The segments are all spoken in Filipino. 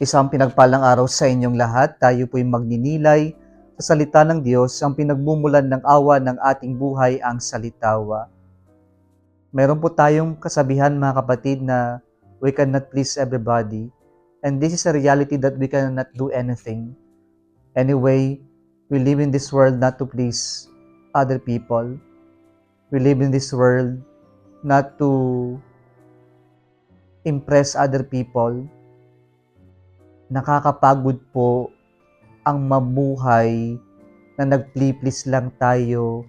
Isang pinagpalang araw sa inyong lahat. Tayo po'y magninilay sa salita ng Diyos, ang pinagmumulan ng awa ng ating buhay, ang salitawa. Meron po tayong kasabihan, mga kapatid, na we cannot please everybody. And this is a reality that we cannot do anything. Anyway, we live in this world not to please other people. We live in this world not to impress other people. Nakakapagod po ang mabuhay na nag-please lang tayo,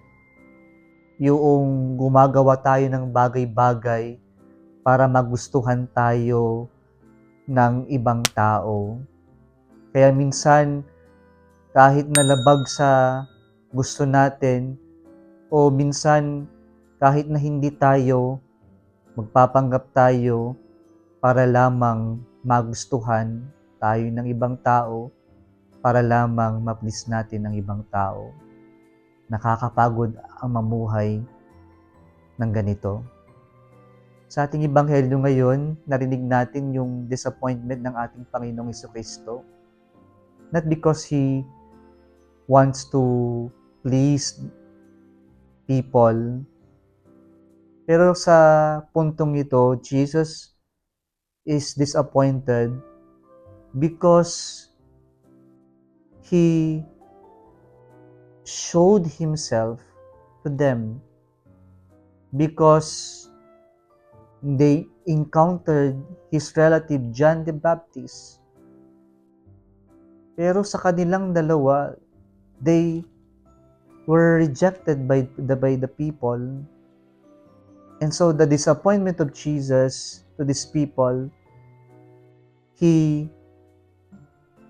yung gumagawa tayo ng bagay-bagay para magustuhan tayo ng ibang tao. Kaya minsan, kahit nalabag sa gusto natin, o minsan kahit na hindi tayo, magpapanggap tayo para lamang magustuhan tayo ng ibang tao, para lamang ma-please natin ang ibang tao. Nakakapagod ang mamuhay ng ganito. Sa ating ebanghelyo ngayon, narinig natin yung disappointment ng ating Panginoong Jesucristo. Not because He wants to please people, pero sa puntong ito, Jesus is disappointed because He showed Himself to them, because they encountered His relative John the Baptist. Pero sa kanilang dalawa, they were rejected by the people. And so the disappointment of Jesus to these people, He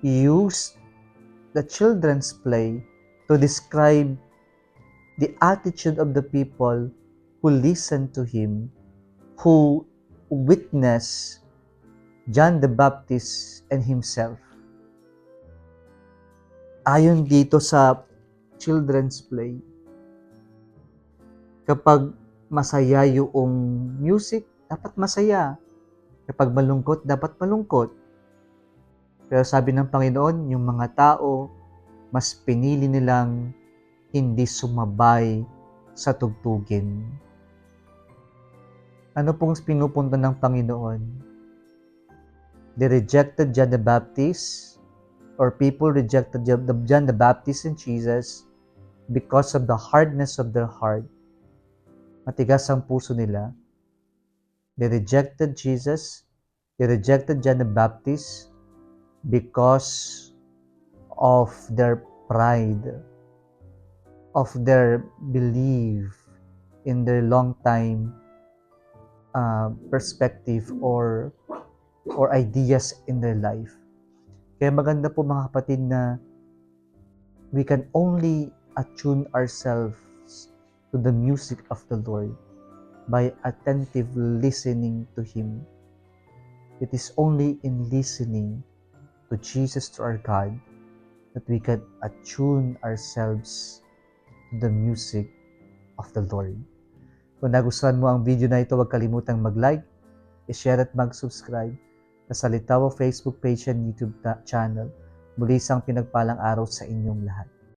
used the children's play to describe the attitude of the people who listened to Him, who witnessed John the Baptist and Himself. Ayon dito sa children's play, kapag masaya yung music, dapat masaya. Kapag malungkot, dapat malungkot. Pero sabi ng Panginoon, yung mga tao, mas pinili nilang hindi sumabay sa tugtugin. Ano pong pinupunto ng Panginoon? They rejected John the Baptist, or people rejected John the Baptist and Jesus because of the hardness of their heart. Matigas ang puso nila. They rejected Jesus, they rejected John the Baptist because of their pride, of their belief in their long time perspective or ideas in their life. Kaya maganda po, mga kapatid, na we can only attune ourselves to the music of the Lord by attentive listening to Him. It is only in listening to Jesus, to our God, that we can attune ourselves to the music of the Lord. Kung nagustuhan mo ang video na ito, huwag kalimutang mag-like, i-share at mag-subscribe sa Salitawa Facebook page and YouTube channel. Muli isang pinagpalang araw sa inyong lahat.